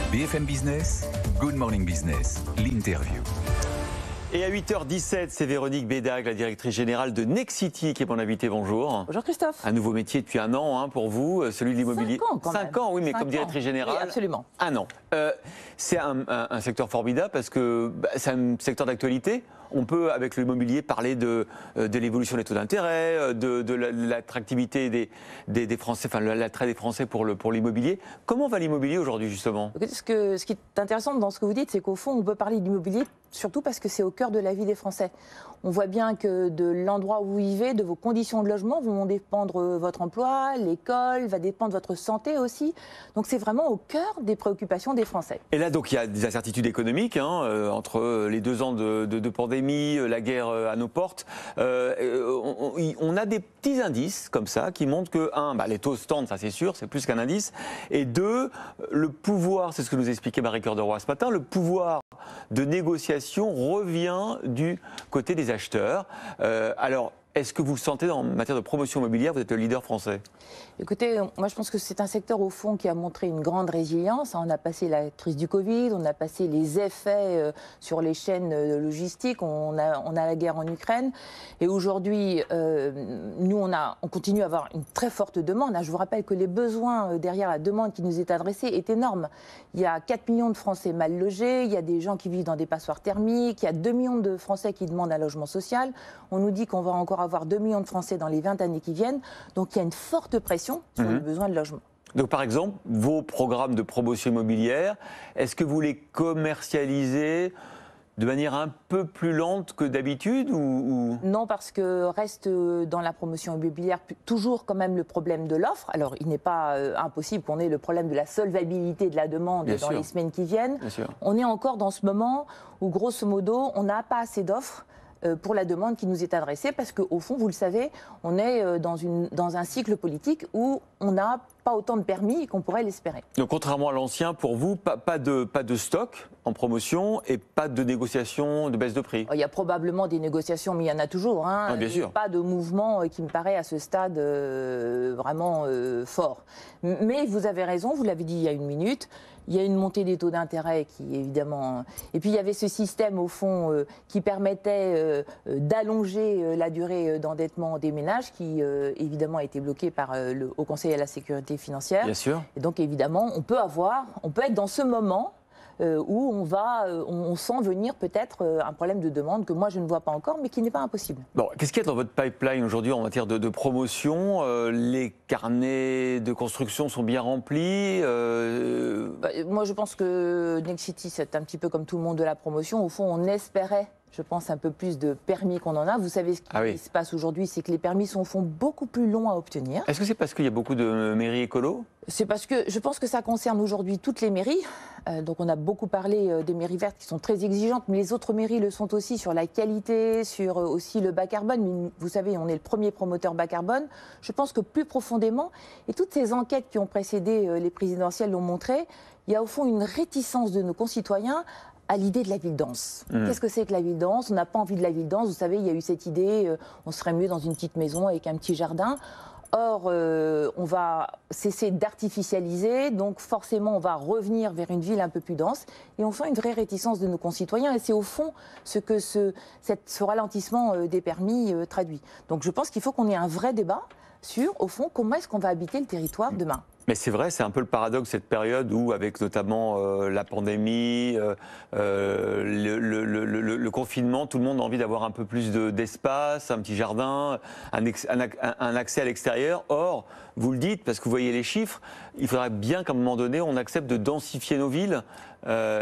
BFM Business, Good Morning Business, l'interview. Et à 8h17, c'est Véronique Bédag, la directrice générale de Nexity, qui est mon invitée. Bonjour. Bonjour Christophe. Un nouveau métier depuis un an pour vous, celui de l'immobilier. 5 ans quand même. 5 ans, oui, mais 5 comme directrice générale. Oui, absolument. Un an. C'est un secteur formidable parce que c'est un secteur d'actualité. On peut, avec l'immobilier, parler de l'évolution des taux d'intérêt, de l'attractivité des Français, enfin l'attrait des Français pour l'immobilier. Comment va l'immobilier aujourd'hui, justement ? Ce qui est intéressant dans ce que vous dites, c'est qu'au fond, on peut parler d'immobilier surtout parce que c'est au cœur de la vie des Français. On voit bien que de l'endroit où vous vivez, de vos conditions de logement, vont dépendre votre emploi, l'école, va dépendre votre santé aussi. Donc c'est vraiment au cœur des préoccupations des Français. Et là, donc, il y a des incertitudes économiques entre les 2 ans de pandémie, la guerre à nos portes. On a des petits indices comme ça qui montrent que, les taux se tendent, ça c'est sûr, c'est plus qu'un indice. Et 2, le pouvoir, c'est ce que nous expliquait Marie-Cœur de Roy ce matin, le pouvoir de négociation revient du côté des acheteurs. Alors, est-ce que vous le sentez en matière de promotion immobilière, vous êtes le leader français ? Écoutez, moi je pense que c'est un secteur au fond qui a montré une grande résilience. On a passé la crise du Covid, on a passé les effets sur les chaînes logistiques, on a la guerre en Ukraine. Et aujourd'hui, nous on continue à avoir une très forte demande. Je vous rappelle que les besoins derrière la demande qui nous est adressée est énorme. Il y a 4 millions de Français mal logés, il y a des gens qui vivent dans des passoires thermiques, il y a 2 millions de Français qui demandent un logement social. On nous dit qu'on va encore avoir 2 millions de Français dans les 20 années qui viennent. Donc il y a une forte pression sur le besoin de logement. Donc par exemple, vos programmes de promotion immobilière, est-ce que vous les commercialisez de manière un peu plus lente que d'habitude ou... Non, parce que reste dans la promotion immobilière toujours quand même le problème de l'offre. Alors, il n'est pas impossible qu'on ait le problème de la solvabilité de la demande dans les semaines qui viennent. On est encore dans ce moment où, grosso modo, on n'a pas assez d'offres pour la demande qui nous est adressée, parce qu'au fond, vous le savez, on est dans un cycle politique où on n'a pas autant de permis qu'on pourrait l'espérer. Donc contrairement à l'ancien, pour vous, pas de stock en promotion et pas de négociation de baisse de prix ? Il y a probablement des négociations, mais il y en a toujours. Bien sûr. Pas de mouvement qui me paraît à ce stade vraiment fort. Mais vous avez raison, vous l'avez dit il y a une minute, il y a une montée des taux d'intérêt qui évidemment... Et puis il y avait ce système au fond qui permettait d'allonger la durée d'endettement des ménages qui évidemment a été bloqué par le Haut Conseil à la sécurité financière. Bien sûr. Et donc évidemment, on peut être dans ce moment où on sent venir peut-être un problème de demande que moi je ne vois pas encore, mais qui n'est pas impossible. Bon, qu'est-ce qu'il y a dans votre pipeline aujourd'hui en matière de promotion ? Les carnets de construction sont bien remplis Moi je pense que Nexity, c'est un petit peu comme tout le monde de la promotion. Au fond, on espérait, je pense, un peu plus de permis qu'on en a. Vous savez ce qui se passe aujourd'hui, c'est que les permis sont beaucoup plus longs à obtenir. Est-ce que c'est parce qu'il y a beaucoup de mairies écolo ? C'est parce que je pense que ça concerne aujourd'hui toutes les mairies. Donc on a beaucoup parlé des mairies vertes qui sont très exigeantes, mais les autres mairies le sont aussi sur la qualité, sur aussi le bas carbone. Mais vous savez, on est le premier promoteur bas carbone. Je pense que plus profondément, et toutes ces enquêtes qui ont précédé les présidentielles l'ont montré, il y a au fond une réticence de nos concitoyens à l'idée de la ville dense. Qu'est-ce que c'est que la ville dense ? On n'a pas envie de la ville dense. Vous savez, il y a eu cette idée, on serait mieux dans une petite maison avec un petit jardin. Or, on va cesser d'artificialiser, donc forcément on va revenir vers une ville un peu plus dense et on sent une vraie réticence de nos concitoyens et c'est au fond ce que ce ralentissement des permis traduit. Donc je pense qu'il faut qu'on ait un vrai débat sur, au fond, comment est-ce qu'on va habiter le territoire demain. Mais c'est vrai, c'est un peu le paradoxe cette période où, avec notamment la pandémie, le confinement, tout le monde a envie d'avoir un peu plus d'espace, un petit jardin, un accès à l'extérieur. Or, vous le dites, parce que vous voyez les chiffres, il faudrait bien qu'à un moment donné, on accepte de densifier nos villes.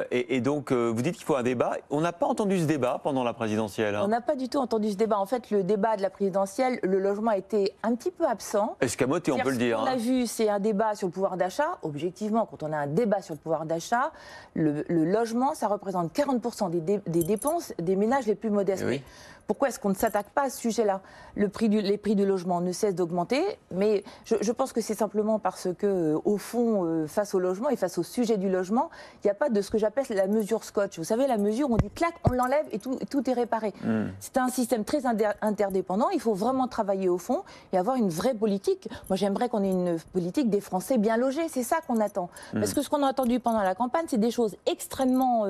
Et donc, vous dites qu'il faut un débat. On n'a pas entendu ce débat pendant la présidentielle. On n'a pas du tout entendu ce débat. En fait, le débat de la présidentielle, le logement a été un petit peu absent. Escamoté, on peut le dire. Ce qu'on a vu, c'est un débat sur le pouvoir d'achat. Objectivement, quand on a un débat sur le pouvoir d'achat, le logement, ça représente 40% des dépenses des ménages les plus modestes. Oui. pourquoi est-ce qu'on ne s'attaque pas à ce sujet-là? Les prix du logement ne cessent d'augmenter, mais je pense que c'est simplement parce que, au fond, face au logement et face au sujet du logement, il n'y a pas de ce que j'appelle la mesure scotch. Vous savez, la mesure, on dit clac, on l'enlève et tout est réparé. C'est un système très interdépendant. Il faut vraiment travailler au fond et avoir une vraie politique. Moi, j'aimerais qu'on ait une politique des Français bien logés. C'est ça qu'on attend. Parce que ce qu'on a entendu pendant la campagne, c'est des choses extrêmement,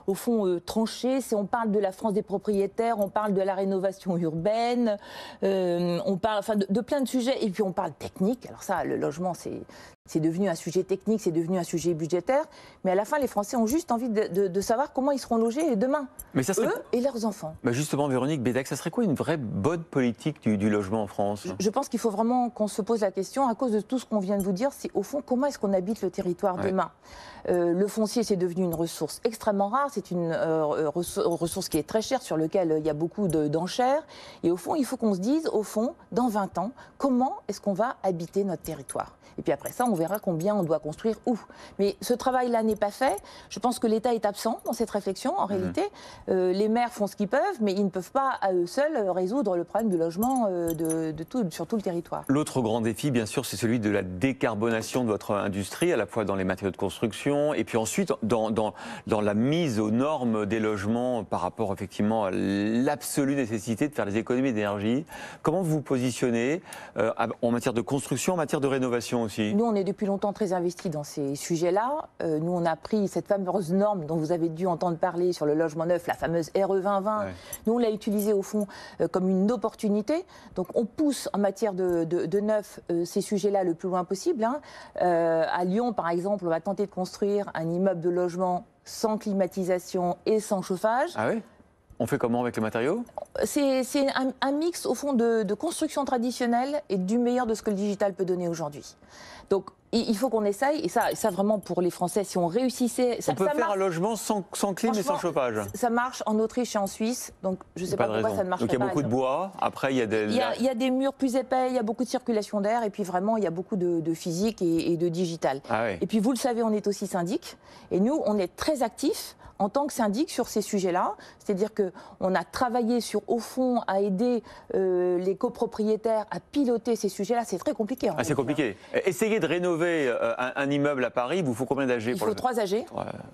au fond, tranchées. On parle de la France des propriétaires, on parle de la rénovation urbaine, on parle de plein de sujets. Et puis on parle technique. Alors ça, le logement, c'est devenu un sujet technique, c'est devenu un sujet budgétaire. Mais à la fin, les Français ont juste envie de savoir comment ils seront logés demain, mais ça serait... eux et leurs enfants. Bah justement, Véronique Bédague, ça serait quoi une vraie bonne politique du logement en France? Je pense qu'il faut vraiment qu'on se pose la question, à cause de tout ce qu'on vient de vous dire, c'est au fond, comment est-ce qu'on habite le territoire demain? Le foncier, c'est devenu une ressource extrêmement rare, c'est une ressource qui est très chère, sur laquelle il y a beaucoup d'enchères. Et au fond, il faut qu'on se dise, au fond, dans 20 ans, comment est-ce qu'on va habiter notre territoire? Et puis après ça, on verra combien on doit construire où. Mais ce travail-là n'est pas fait. Je pense que l'État est absent dans cette réflexion, en réalité. Les maires font ce qu'ils peuvent, mais ils ne peuvent pas, à eux seuls, résoudre le problème du logement sur tout le territoire. L'autre grand défi, bien sûr, c'est celui de la décarbonation de votre industrie, à la fois dans les matériaux de construction, et puis ensuite dans la mise aux normes des logements par rapport, effectivement, à l'absolue nécessité de faire des économies d'énergie. Comment vous vous positionnez en matière de construction, en matière de rénovation aussi? Nous, on est depuis longtemps très investis dans ces sujets-là. Nous, on a pris cette fameuse norme dont vous avez dû entendre parler sur le logement neuf, la fameuse RE 2020. Ouais. Nous, on l'a utilisée au fond comme une opportunité. Donc, on pousse en matière de neuf ces sujets-là le plus loin possible. Hein. À Lyon, par exemple, on va tenter de construire un immeuble de logement sans climatisation et sans chauffage. Ah oui? On fait comment avec les matériaux? C'est un mix, au fond, de construction traditionnelle et du meilleur de ce que le digital peut donner aujourd'hui. Donc, il faut qu'on essaye, et ça vraiment pour les Français, si on réussissait... On peut faire un logement sans clim et sans chauffage? Ça marche en Autriche et en Suisse, donc je ne sais pas pourquoi ça ne marche pas. Donc il y a beaucoup de bois, après il y a des... Il y a des murs plus épais, il y a beaucoup de circulation d'air, et puis vraiment il y a beaucoup de physique et de digital. Ah oui. Et puis vous le savez, on est aussi syndic, et nous on est très actifs en tant que syndic sur ces sujets-là, c'est-à-dire qu'on a travaillé au fond, à aider les copropriétaires à piloter ces sujets-là. C'est très compliqué. C'est compliqué. Essayez de rénover un immeuble à Paris, il vous faut combien d'AG? Il faut 3 AG.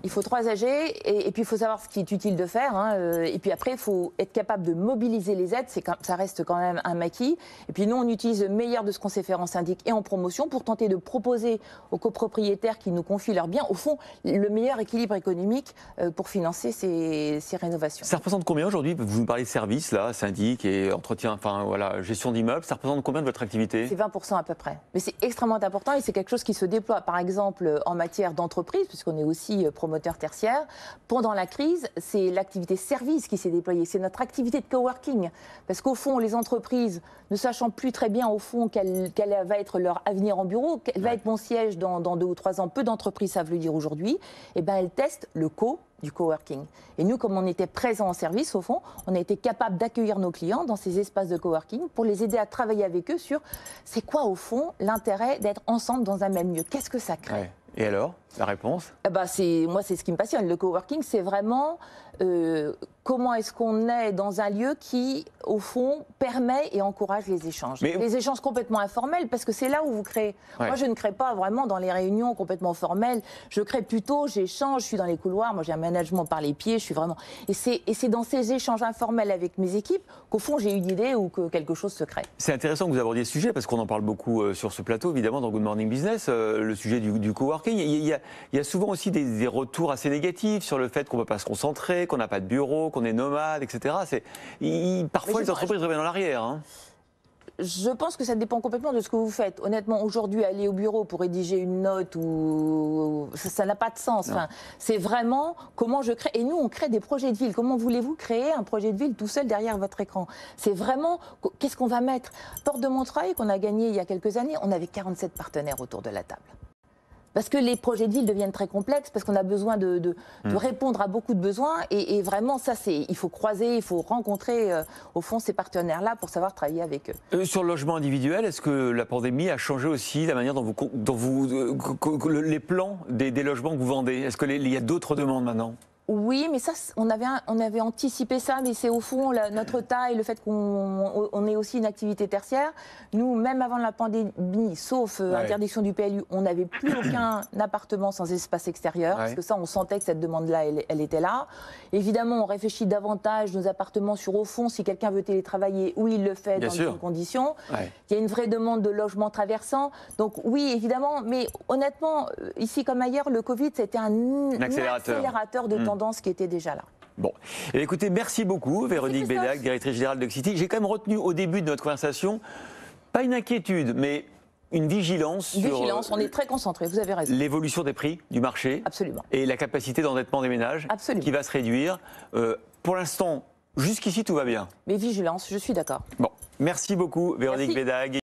Il faut 3 AG, et puis il faut savoir ce qui est utile de faire. Hein. Et puis après, il faut être capable de mobiliser les aides, ça reste quand même un maquis. Et puis nous, on utilise le meilleur de ce qu'on sait faire en syndic et en promotion pour tenter de proposer aux copropriétaires qui nous confient leurs biens, au fond, le meilleur équilibre économique pour financer ces rénovations. Ça représente combien aujourd'hui? Vous me parlez de services, là, syndic et entretien, enfin voilà, gestion d'immeubles. Ça représente combien de votre activité? C'est 20% à peu près. Mais c'est extrêmement important et c'est quelque chose qui se déploie, par exemple, en matière d'entreprise, puisqu'on est aussi promoteur tertiaire. Pendant la crise, c'est l'activité service qui s'est déployée. C'est notre activité de coworking. Parce qu'au fond, les entreprises, ne sachant plus très bien, au fond, quel va être leur avenir en bureau, quel va être mon siège dans 2 ou 3 ans, peu d'entreprises savent le dire aujourd'hui, eh ben, elles testent le du coworking. Et nous, comme on était présents en service, au fond, on a été capable d'accueillir nos clients dans ces espaces de coworking pour les aider à travailler avec eux sur c'est quoi, au fond, l'intérêt d'être ensemble dans un même lieu. Qu'est-ce que ça crée? Ouais. Et alors, la réponse? Moi, c'est ce qui me passionne. Le coworking, c'est vraiment comment est-ce qu'on est dans un lieu qui, au fond, permet et encourage les échanges. Les échanges complètement informels, parce que c'est là où vous créez. Ouais. Moi, je ne crée pas vraiment dans les réunions complètement formelles. Je crée plutôt, j'échange, je suis dans les couloirs. Moi, j'ai un management par les pieds, je suis vraiment... Et c'est dans ces échanges informels avec mes équipes qu'au fond, j'ai une idée ou que quelque chose se crée. C'est intéressant que vous abordiez ce sujet, parce qu'on en parle beaucoup sur ce plateau, évidemment, dans Good Morning Business, le sujet du coworking. Il y a souvent aussi des retours assez négatifs sur le fait qu'on ne peut pas se concentrer, qu'on n'a pas de bureau, qu'on est nomade, etc. Parfois, les entreprises reviennent en arrière. Hein. Je pense que ça dépend complètement de ce que vous faites. Honnêtement, aujourd'hui, aller au bureau pour rédiger une note, ça n'a pas de sens. Enfin, c'est vraiment comment je crée. Et nous, on crée des projets de ville. Comment voulez-vous créer un projet de ville tout seul derrière votre écran? C'est vraiment, qu'est-ce qu'on va mettre? Porte de Montreuil, qu'on a gagné il y a quelques années, on avait 47 partenaires autour de la table. Parce que les projets de ville deviennent très complexes, parce qu'on a besoin de répondre à beaucoup de besoins. Et vraiment, ça, il faut croiser, il faut rencontrer, au fond, ces partenaires-là pour savoir travailler avec eux. Sur le logement individuel, est-ce que la pandémie a changé aussi la manière dont les plans des logements que vous vendez? Est-ce qu'il y a d'autres demandes maintenant? Oui, mais ça, on avait anticipé ça, mais c'est au fond notre taille, le fait qu'on ait aussi une activité tertiaire. Nous, même avant la pandémie, sauf interdiction du PLU, on n'avait plus aucun appartement sans espace extérieur, parce que ça, on sentait que cette demande-là, elle était là. Évidemment, on réfléchit davantage nos appartements sur au fond, si quelqu'un veut télétravailler, oui, il le fait dans de bonnes conditions. Il y a une vraie demande de logement traversant. Donc oui, évidemment, mais honnêtement, ici comme ailleurs, le Covid, c'était un accélérateur de tendance qui était déjà là. Bon, et écoutez, merci beaucoup Véronique Bédague, directrice générale d'Oxity. J'ai quand même retenu au début de notre conversation, pas une inquiétude, mais une vigilance sur on est très concentré, vous avez raison. L'évolution des prix du marché. Absolument. Et la capacité d'endettement des ménages qui va se réduire. Pour l'instant, jusqu'ici, tout va bien. Mais vigilance, je suis d'accord. Bon, merci beaucoup Véronique Bédague.